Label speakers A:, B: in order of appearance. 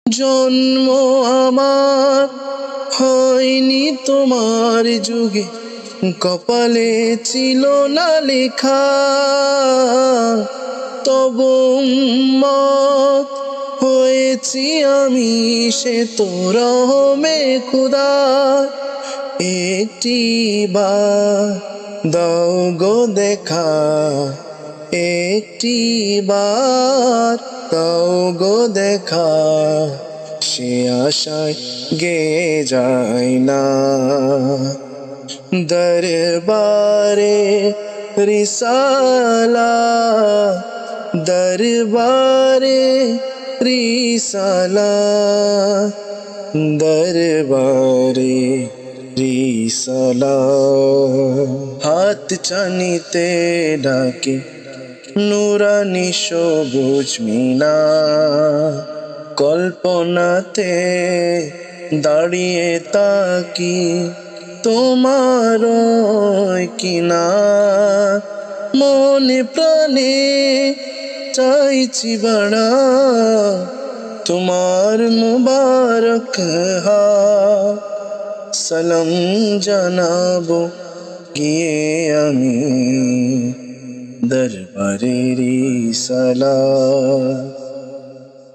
A: জন্ম আমার হয়নি তোমার যুগে, কপালে ছিল না লেখা। তবু উম্মত হয়েছি আমি, সে তো রহমে খুদা। একটি বার দাও গো দেখা, একটি বার দাও গো দেখা, সে আশায় গে যায় না। দরবারে রিসালা, দরবারে রিসালা, দরবারে রিসালা। হাত চানিতে ডাকে নুরানি সবুজ মিনার, কল্পনাতে দাঁড়িয়ে তাকি তোমার কিনার। মনে প্রাণে চাইছি বাড়া তোমার মুবারক হাত, সালাম জানাবো গিয়ে আমি দরবারে রিসালা।